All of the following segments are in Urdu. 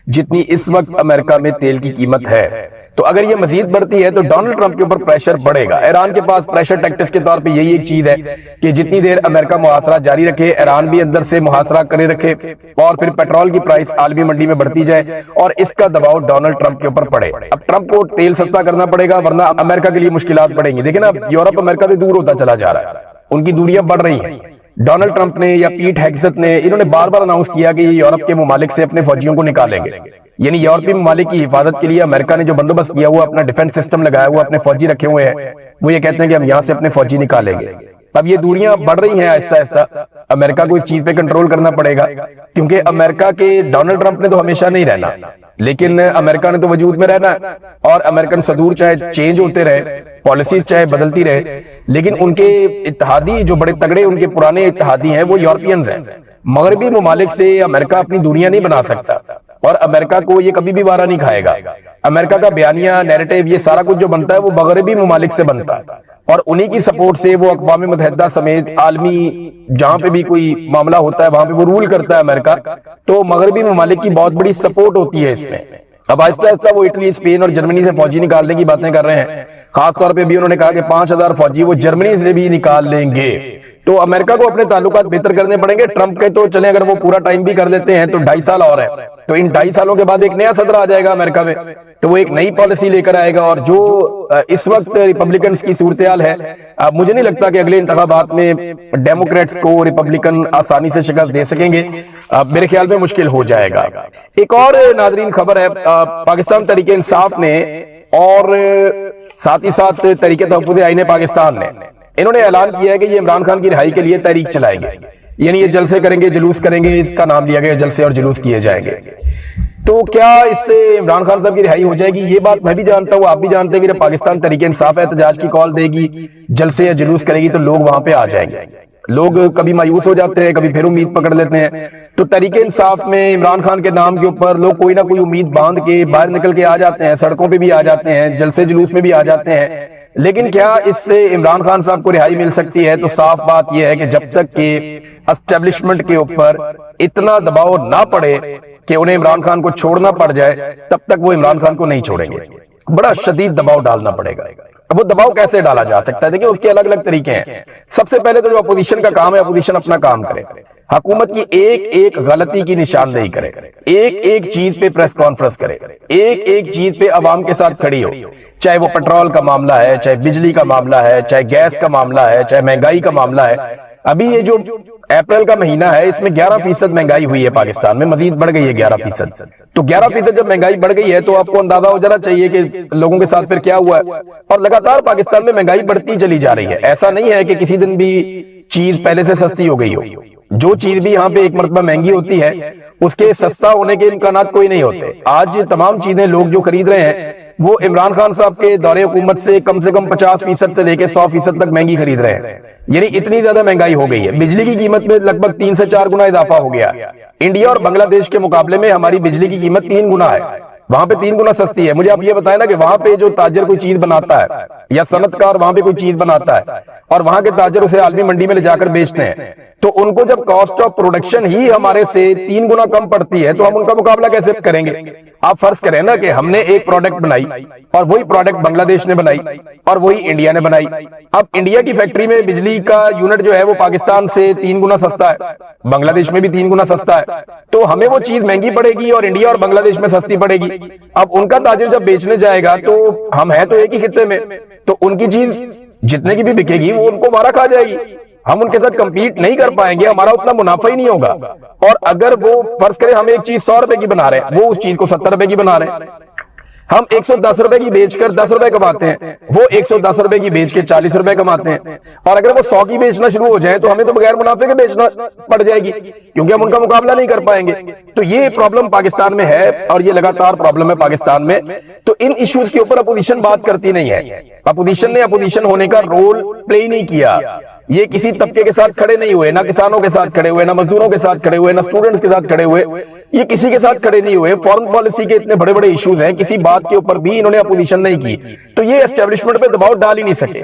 جتنی اس وقت امریکہ میں تیل کی قیمت ہے، تو اگر یہ مزید بڑھتی ہے تو ڈونلڈ ٹرمپ کے اوپر پریشر بڑھے گا۔ ایران کے پاس پریشر ٹیکٹکس کے طور پہ یہی ایک چیز ہے کہ جتنی دیر امریکہ محاصرہ جاری رکھے، ایران بھی اندر سے محاصرہ کرے رکھے، اور پھر پیٹرول کی پرائس عالمی منڈی میں بڑھتی جائے اور اس کا دباؤ ڈونلڈ ٹرمپ کے اوپر پڑے۔ اب ٹرمپ کو تیل سستا کرنا پڑے گا ورنہ امریکہ کے لیے مشکلات پڑیں گی۔ دیکھیں نا، یورپ امریکہ سے دور ہوتا چلا جا رہا ہے، ان کی دوریاں بڑھ رہی ہیں۔ ڈونلڈ ٹرمپ نے یا پیٹ ہیگسٹ نے، انہوں نے بار بار اناؤنس کیا کہ یہ یورپ کے ممالک سے اپنے فوجیوں کو نکالیں گے، یعنی یورپی ممالک کی حفاظت کے لیے امریکہ نے جو بندوبست کیا ہوا، اپنا ڈیفنس سسٹم لگایا ہوا، اپنے فوجی رکھے ہوئے ہیں، وہ یہ کہتے ہیں کہ ہم یہاں سے اپنے فوجی نکالیں گے۔ اب یہ دوریاں بڑھ رہی ہیں آہستہ آہستہ، امریکہ کو اس چیز پہ کنٹرول کرنا پڑے گا، کیونکہ امریکہ کے ڈونلڈ ٹرمپ نے تو ہمیشہ نہیں رہنا، لیکن امریکہ نے تو وجود میں رہنا، اور امریکن صدور چاہے چینج ہوتے رہے، پالیسیز چاہے بدلتی رہے، لیکن ان کے اتحادی جو بڑے تگڑے ان کے پرانے اتحادی ہیں وہ یورپینز ہیں۔ مغربی ممالک سے امریکہ اپنی دوریاں نہیں بنا سکتا، اور امریکہ کو یہ کبھی بھی وارہ نہیں کھائے گا۔ امریکہ کا بیانیہ، نیریٹیو، یہ سارا کچھ جو بنتا ہے وہ مغربی ممالک سے بنتا ہے، اور انہی کی سپورٹ سے وہ اقوام متحدہ سمیت عالمی جہاں پہ بھی کوئی معاملہ ہوتا ہے وہاں پہ وہ رول کرتا ہے امریکہ، تو مغربی ممالک کی بہت بڑی سپورٹ ہوتی ہے اس میں۔ اب آہستہ آہستہ وہ اٹلی، اسپین اور جرمنی سے فوجی نکالنے کی باتیں کر رہے ہیں، خاص طور پہ بھی انہوں نے کہا کہ 5000 فوجی وہ جرمنی سے بھی نکال لیں گے۔ تو امریکہ کو اپنے تعلقات بہتر کرنے پڑیں گے۔ ٹرمپ کے تو چلیں، اگر وہ پورا ٹائم بھی کر لیتے ہیں تو 2.5 سال اور ہے، تو ان 2.5 سالوں کے بعد ایک نیا صدر آ جائے گا امریکہ میں، تو وہ ایک نئی پالیسی لے کر آئے گا، اور جو اس وقت ریپبلکنز کی صورتحال ہے، مجھے نہیں لگتا کہ اگلے انتخابات میں ڈیموکریٹس کو ریپبلکن آسانی سے شکست دے سکیں گے، میرے خیال میں مشکل ہو جائے گا۔ ایک اور ناظرین خبر ہے، پاکستان تحریک انصاف نے اور ساتھ ہی ساتھ تحریک تحفظ آئین پاکستان نے، انہوں نے اعلان کیا ہے کہ یہ عمران خان کی رہائی کے لیے تحریک چلائیں گے، یعنی یہ جلسے کریں گے، جلوس کریں گے، اس کا نام لیا گیا جلسے اور جلوس کیے جائیں گے۔ تو کیا اس سے عمران خان صاحب کی رہائی ہو جائے گی؟ یہ بات میں بھی جانتا ہوں، آپ بھی جانتے ہیں کہ پاکستان تحریک انصاف احتجاج کی کال دے گی، جلسے یا جلوس کرے گی، تو لوگ وہاں پہ آ جائیں گے۔ لوگ کبھی مایوس ہو جاتے ہیں، کبھی پھر امید پکڑ لیتے ہیں، تو تحریک انصاف میں عمران خان کے نام کے اوپر لوگ کوئی نہ کوئی امید باندھ کے باہر نکل کے آ جاتے ہیں، سڑکوں پہ بھی آ جاتے ہیں، جلسے جلوس میں بھی آ جاتے ہیں۔ لیکن کیا اس سے عمران خان صاحب کو رہائی مل سکتی ہے؟ تو صاف بات یہ ہے کہ جب تک کہ اسٹیبلشمنٹ کے اوپر اتنا دباؤ نہ پڑے کہ انہیں عمران خان کو چھوڑنا پڑ جائے، تب تک وہ عمران خان کو نہیں چھوڑیں گے۔ بڑا شدید دباؤ ڈالنا پڑے گا۔ اب وہ دباؤ کیسے ڈالا جا سکتا ہے؟ دیکھیں، اس کے الگ الگ طریقے ہیں۔ سب سے پہلے تو جو اپوزیشن کا کام ہے، اپوزیشن اپنا کام کرے، حکومت کی ایک ایک غلطی کی نشاندہی کرے، ایک ایک چیز پہ پریس کانفرنس کرے، ایک ایک چیز پہ عوام کے ساتھ کھڑی ہو، چاہے وہ پیٹرول کا معاملہ ہے، چاہے بجلی کا معاملہ ہے، چاہے گیس کا معاملہ ہے، چاہے مہنگائی کا معاملہ ہے۔ ابھی یہ جو اپریل کا مہینہ ہے، اس میں 11% مہنگائی ہوئی ہے پاکستان میں، مزید بڑھ گئی ہے 11%۔ تو 11% جب مہنگائی بڑھ گئی ہے تو آپ کو اندازہ ہو جانا چاہیے کہ لوگوں کے ساتھ پھر کیا ہوا ہے، اور لگاتار پاکستان میں مہنگائی بڑھتی چلی جا رہی ہے۔ ایسا نہیں ہے کہ کسی دن بھی چیز پہلے سے سستی ہو گئی ہو، جو چیز بھی یہاں پہ ایک مرتبہ مہنگی ہوتی ہے اس کے سستا ہونے کے امکانات کوئی نہیں ہوتے۔ آج تمام چیزیں لوگ جو خرید رہے ہیں وہ عمران خان صاحب کے دور حکومت سے کم 50% سے لے کے 100% تک مہنگی خرید رہے ہیں، یعنی اتنی زیادہ مہنگائی ہو گئی ہے۔ بجلی کی قیمت میں لگ بھگ 3 سے 4 گنا اضافہ ہو گیا ہے۔ انڈیا اور بنگلہ دیش کے مقابلے میں ہماری بجلی کی قیمت 3 گنا ہے، وہاں پہ 3 گنا سستی ہے۔ مجھے آپ یہ بتائیں نا کہ وہاں پہ جو تاجر کوئی چیز بناتا ہے یا صنعت کار وہاں پہ کوئی چیز بناتا ہے اور وہاں کے تاجر اسے عالمی منڈی میں لے جا کر بیچتے ہیں، تو ان کو جب کاسٹ آف پروڈکشن ہی ہمارے سے 3 گنا کم پڑتی ہے تو ہم ان کا مقابلہ کیسے کریں گے؟ آپ فرض کریں نا کہ ہم نے ایک پروڈکٹ بنائی اور وہی پروڈکٹ بنگلہ دیش نے بنائی اور وہی انڈیا نے بنائی۔ اب انڈیا کی فیکٹری میں بجلی کا یونٹ جو ہے وہ پاکستان سے 3 گنا سستا ہے، بنگلہ دیش میں بھی 3 گنا سستا ہے، تو ہمیں وہ چیز مہنگی پڑے گی اور انڈیا اور بنگلہ دیش میں سستی پڑے گی۔ اب ان کا تاجر جب بیچنے جائے گا تو ہم ہیں تو ایک ہی خطے میں، تو ان کی چیز جتنے کی بھی بکے گی وہ ان کو مارا کھا جائے گی، ہم ان کے ساتھ کمپیٹ نہیں کر پائیں گے، ہمارا اتنا منافع ہی نہیں ہوگا۔ اور اگر وہ فرض کریں ہم ایک چیز 100 روپے کی بنا رہے ہیں، وہ اس چیز کو 70 روپے کی بنا رہے ہیں، ہم 110 روپے کی بیچ کر 10 روپے کماتے ہیں، وہ 110 روپے کی بیچ کے 40 روپے کماتے ہیں، اور اگر وہ 100 کی بیچنا شروع ہو جائیں تو ہمیں تو بغیر منافع کے بیچنا پڑ جائے گی، کیونکہ ہم ان کا مقابلہ نہیں کر پائیں گے۔ تو یہ پرابلم پاکستان میں ہے اور یہ لگاتار پرابلم ہے پاکستان میں۔ تو ان ایشوز کے اوپر اپوزیشن بات کرتی نہیں ہے، اپوزیشن نے اپوزیشن ہونے کا رول پلے نہیں کیا، یہ کسی طبقے کے ساتھ کھڑے نہیں ہوئے، نہ کسانوں کے ساتھ کھڑے ہوئے، نہ مزدوروں کے ساتھ کھڑے ہوئے، نہ اسٹوڈنٹس کے ساتھ کھڑے ہوئے، یہ کسی کے ساتھ کھڑے نہیں ہوئے۔ فورن پالیسی کے اتنے بڑے بڑے ایشوز ہیں، کسی بات کے اوپر بھی انہوں نے اپوزیشن نہیں کی، تو یہ اسٹیبلشمنٹ پہ دباؤ ڈال ہی نہیں سکے۔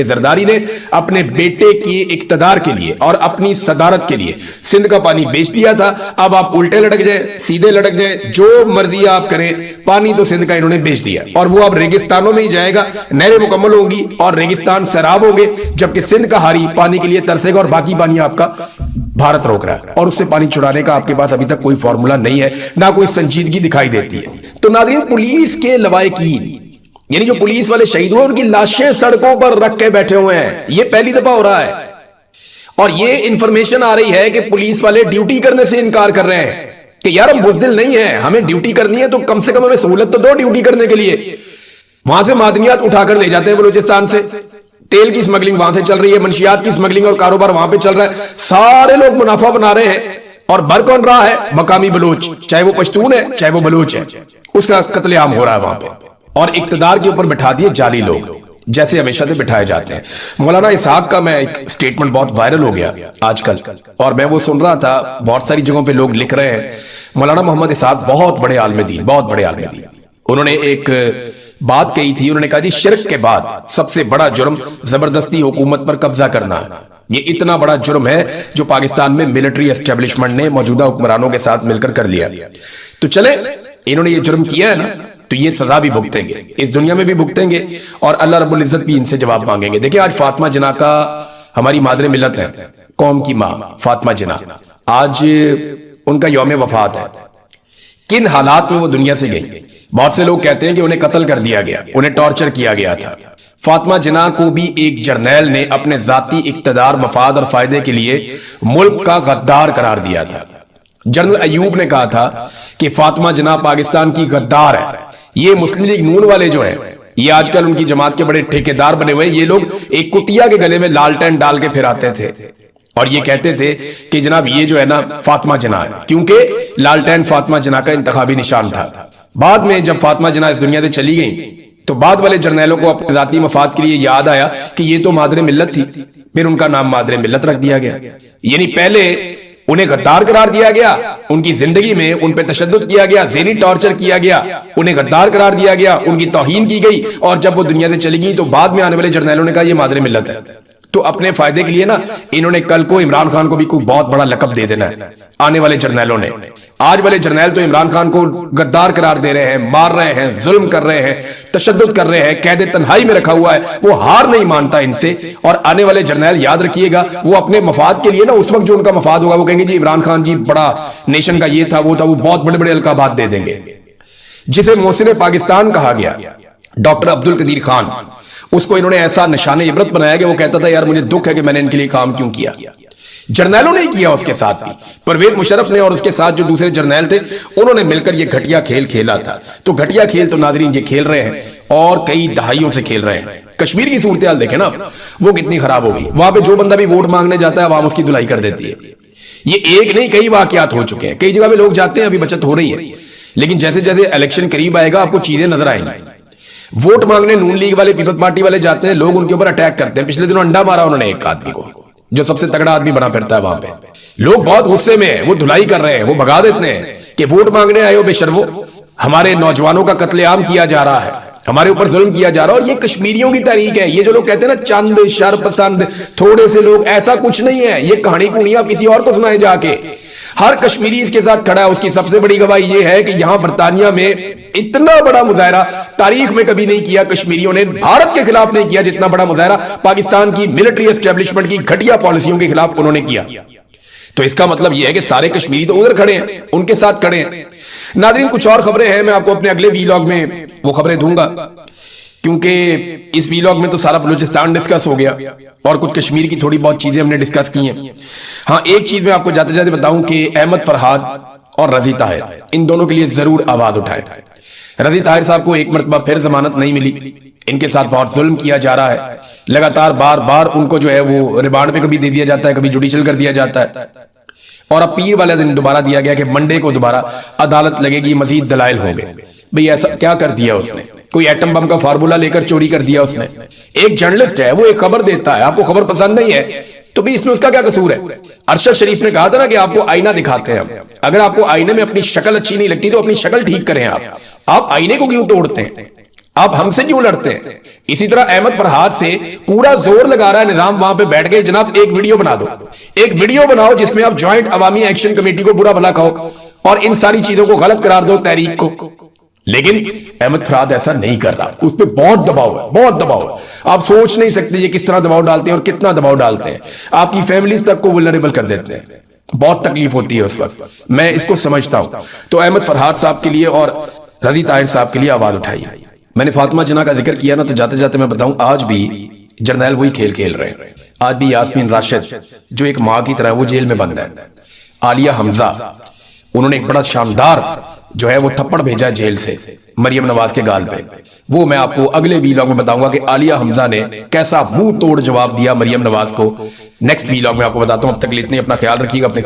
کہ زرداری نے اپنے بیٹے کی اقتدار کے لیے اور اپنی صدارت کے لیے سندھ کا پانی بیچ دیا تھا. اب آپ الٹے لٹک جائیں, سیدھے لٹک جائیں, جو مرضی آپ کریں, پانی تو سندھ کا انہوں نے بیچ دیا اور وہ اب ریگستانوں میں ہی جائے گا. نہریں مکمل ہوں گی اور ریگستان سیراب ہوں گے, جبکہ سندھ کا ہاری پانی کے لیے ترسے گا اور باقی پانی آپ کا بھارت روک رہا ہے, اور اس سے پانی چھڑانے کا آپ کے پاس ابھی تک کوئی فارمولا نہیں ہے, نہ کوئی سنجیدگی دکھائی دیتی ہے. تو ناظرین, پولیس کے لوائقین یعنی جو پولیس والے شہید ہوئے ان کی لاشیں سڑکوں پر رکھ کے بیٹھے ہوئے ہیں. یہ پہلی دفعہ ہو رہا ہے اور یہ انفارمیشن آ رہی ہے کہ پولیس والے ڈیوٹی کرنے سے انکار کر رہے ہیں کہ یار ہم بزدل نہیں ہیں, ہمیں ڈیوٹی کرنی ہے تو کم سے کم ہمیں سہولت تو دو ڈیوٹی کرنے کے لیے. وہاں سے معدنیات اٹھا کر لے جاتے ہیں بلوچستان سے, تیل کی سمگلنگ وہاں سے چل رہی ہے, منشیات کی سمگلنگ اور کاروبار وہاں پہ چل رہا ہے. سارے لوگ منافع بنا رہے ہیں اور بھر کون رہا ہے؟ مقامی بلوچ, چاہے وہ پشتون ہے چاہے وہ بلوچ ہے, اس کا قتل عام ہو رہا ہے وہاں پہ. اور اقتدار کے اوپر بٹھا دیے جعلی لوگ جیسے ہمیشہ سے بٹھائے جاتے ہیں. مولانا اسحاق کا میں ایک سٹیٹمنٹ بہت وائرل ہو گیا آج کل, اور میں وہ سن رہا تھا, بہت ساری جگہوں پہ لوگ لکھ رہے ہیں. مولانا محمد اسحاق بہت بڑے عالم دین, بہت بڑے عالم دین. انہوں نے ایک بات کہی تھی, انہوں نے کہا جی شرک کے بعد سب سے بڑا جرم زبردستی حکومت پر قبضہ کرنا ہے. یہ اتنا بڑا جرم ہے جو پاکستان میں ملٹری اسٹیبلشمنٹ نے موجودہ حکمرانوں کے ساتھ مل کر لیا. تو چلے انہوں نے یہ جرم کیا ہے نا, تو یہ سزا بھی بھگتیں گے, اس دنیا میں بھی بھگتیں گے اور اللہ رب العزت بھی ان سے جواب مانگیں گے. دیکھیں آج فاطمہ جناح کا, ہماری مادر ملت ہے, قوم کی ماں فاطمہ جناح, آج ان کا یوم وفات ہے. کن حالات میں وہ دنیا سے گئی؟ بہت سے لوگ کہتے ہیں کہ انہیں قتل کر دیا گیا, انہیں ٹارچر کیا گیا تھا. فاطمہ جناح کو بھی ایک جرنیل نے اپنے ذاتی اقتدار, مفاد اور فائدے کے لیے ملک کا غدار قرار دیا تھا. جنرل ایوب نے کہا تھا کہ فاطمہ جناح پاکستان کی غدار ہے. یہ مسلم لیگ نون والے جو ہیں, یہ آج کل ان کی جماعت کے بڑے ٹھیکیدار بنے ہوئے, یہ لوگ ایک کتیا کے گلے میں لالٹین ڈال کے پھراتے تھے اور یہ کہتے تھے کہ جناب یہ جو ہے نا فاطمہ جناح ہے, کیونکہ لالٹین فاطمہ جناح کا انتخابی نشان تھا. بعد میں جب فاطمہ جناح اس دنیا سے چلی گئیں تو بعد والے جرنیلوں کو اپنے ذاتی مفاد کے لیے یاد آیا کہ یہ تو مادر ملت تھی, پھر ان کا نام مادر ملت رکھ دیا گیا. یعنی پہلے انہیں غدار قرار دیا گیا, ان کی زندگی میں ان پہ تشدد کیا گیا, ذہنی ٹارچر کیا گیا, انہیں غدار قرار دیا گیا, ان کی توہین کی گئی, اور جب وہ دنیا سے چلی گئی تو بعد میں آنے والے جرنیلوں نے کہا یہ مادر ملت ہے. تو اپنے فائدے کے لیے نا انہوں نے کل کو عمران خان کو بھی کوئی بہت بڑا لقب دے دینا ہے آنے والے جرنیلوں نے. آج والے جرنیل تو عمران خان کو غدار قرار دے رہے ہیں, مار رہے ہیں, ظلم کر رہے ہیں, تشدد کر رہے ہیں, قید تنہائی میں رکھا ہوا ہے, وہ ہار نہیں مانتا ان سے. اور آنے والے جرنیل یاد رکھیے گا, وہ اپنے مفاد کے لیے نا اس وقت جو ان کا مفاد ہوگا وہ کہیں گے جی عمران خان جی بڑا نیشن کا یہ تھا وہ تھا, وہ بہت بڑے بڑے القابات دے دیں گے. جسے محسن پاکستان کہا گیا, ڈاکٹر عبد القدیر خان, اس کو انہوں نے ایسا نشان عبرت بنایا کہ وہ کہتا تھا یار مجھے دکھ ہے کہ میں نے ان کے لیے کام کیوں کیا. جرنیلوں نے کیا اس کے ساتھ بھی, پرویز مشرف نے اور اس کے ساتھ جو دوسرے جرنیل تھے انہوں نے مل کر یہ گھٹیا کھیل کھیلا تھا. تو گھٹیا کھیل تو ناظرین یہ کھیل رہے ہیں اور کئی دہائیوں سے کھیل رہے ہیں. کشمیر کی صورتحال دیکھیں نا وہ کتنی خراب ہو گئی, وہاں پہ جو بندہ بھی ووٹ مانگنے جاتا ہے عوام اس کی دھلائی کر دیتی ہے. یہ ایک نہیں کئی واقعات ہو چکے ہیں, کئی جگہ پہ لوگ جاتے ہیں, ابھی بچت ہو رہی ہے, لیکن جیسے جیسے الیکشن قریب آئے گا آپ کو چیزیں نظر آئیں گی. ووٹ مانگنے نون لیگ والے, پیپلز پارٹی والے جاتے ہیں, لوگ ان کے اوپر اٹیک کرتے ہیں. پچھلے دنوں انڈا مارا انہوں نے ایک آدمی کو جو سب سے تگڑا آدمی بنا پھرتا ہے وہاں پہ. لوگ بہت غصے میں ہیں, وہ دھلائی کر رہے ہیں, وہ بھگا دیتے ہیں کہ ووٹ مانگنے آئے ہو بے شرمو, ہمارے نوجوانوں کا قتل عام کیا جا رہا ہے, ہمارے اوپر ظلم کیا جا رہا ہے. اور یہ کشمیریوں کی تحریک ہے. یہ جو لوگ کہتے ہیں نا چند شر پسند تھوڑے سے لوگ, ایسا کچھ نہیں ہے. یہ کہانی پونی آپ کسی اور کو سنائے جا کے. ہر کشمیری اس کے ساتھ کھڑا ہے. اس کی سب سے بڑی گواہی یہ ہے کہ یہاں برطانیہ میں اتنا بڑا مظاہرہ تاریخ میں کبھی نہیں کیا کشمیریوں نے, بھارت کے خلاف نہیں کیا جتنا بڑا مظاہرہ پاکستان کی ملٹری اسٹیبلشمنٹ کی گھٹیا پالیسیوں کے خلاف انہوں نے کیا. تو اس کا مطلب یہ ہے کہ سارے کشمیری تو ادھر کھڑے ہیں, ان کے ساتھ کھڑے ہیں. ناظرین کچھ اور خبریں ہیں, میں آپ کو اپنے اگلے ویلاگ میں وہ خبریں دوں گا, کیونکہ اس ویلاگ میں تو سارا بلوچستان ڈسکس ہو گیا اور کچھ کشمیر کی تھوڑی بہت چیزیں ہم نے ڈسکس کی ہیں. ہاں ایک چیز میں آپ کو جاتے جاتے بتاؤں کہ احمد فرحاد اور رضی طاہر, ان دونوں کے لیے ضرور آواز اٹھائیں. رضی طاہر صاحب کو ایک مرتبہ پھر ضمانت نہیں ملی, ان کے ساتھ بہت ظلم کیا جا رہا ہے, لگاتار بار بار ان کو جو ہے وہ ریمانڈ پہ کبھی دے دیا جاتا ہے, کبھی جوڈیشل کر دیا جاتا ہے, اور اب پیر والے دن دوبارہ دیا گیا کہ منڈے کو دوبارہ عدالت لگے گی, مزید دلائل ہوں گے. بھئی ایسا کیا کر دیا اس نے؟ کوئی ایٹم بم کا فارمولا لے کر چوری کر دیا اس نے. ایک جرنلسٹ ہے, وہ ایک خبر دیتا ہے, آپ کو خبر پسند نہیں ہے تو بھی اس میں اس کا کیا قصور ہے؟ ارشد شریف نے کہا تھا نا کہ آپ کو آئینہ دکھاتے ہیں ہم, اگر آپ کو آئینے میں اپنی شکل اچھی نہیں لگتی تو اپنی شکل ٹھیک کریں. آپ آئینے کو کیوں توڑتے ہیں؟ آپ ہم سے کیوں لڑتے ہیں؟ اسی طرح احمد فرحاد سے پورا زور لگا رہا ہے نظام، وہاں پہ بیٹھ گئے جناب ایک ویڈیو بنا دو، ایک ویڈیو بناؤ جس میں آپ جوائنٹ عوامی ایکشن کمیٹی کو برا بھلا کہو اور ان ساری چیزوں کو غلط قرار دو تحریک کو. لیکن احمد فرحاد ایسا نہیں کر رہا، اس پہ بہت دباؤ ہے، بہت دباؤ ہے. آپ سوچ نہیں سکتے یہ کس طرح دباؤ ڈالتے ہیں اور کتنا دباؤ ڈالتے ہیں، آپ کی فیملیز تک کو ولنریبل کر دیتے ہیں. بہت تکلیف ہوتی ہے اس وقت، میں اس کو سمجھتا ہوں. تو احمد فرحاد صاحب کے لیے اور رضی طاہر صاحب کے لیے آواز اٹھائی. میں نے فاطمہ جناح کا ذکر کیا نا، تو جاتے جاتے میں بتاؤں آج بھی جرنیل وہی کھیل کھیل رہے ہیں. آج بھی یاسمین راشد جو ایک ماں کی طرح وہ جیل میں بند ہے. عالیہ حمزہ انہوں نے ایک بڑا شاندار جو ہے وہ تھپڑ بھیجا جیل سے مریم نواز کے گال پہ. وہ میں آپ کو اگلے ویلاگ میں بتاؤں گا کہ عالیہ حمزہ نے کیسا منہ توڑ جواب دیا مریم نواز کو. نیکسٹ ویلاگ میں آپ کو بتاتا ہوں. اب تک کے لیے اتنے، اپنا خیال رکھیے گا. اپنے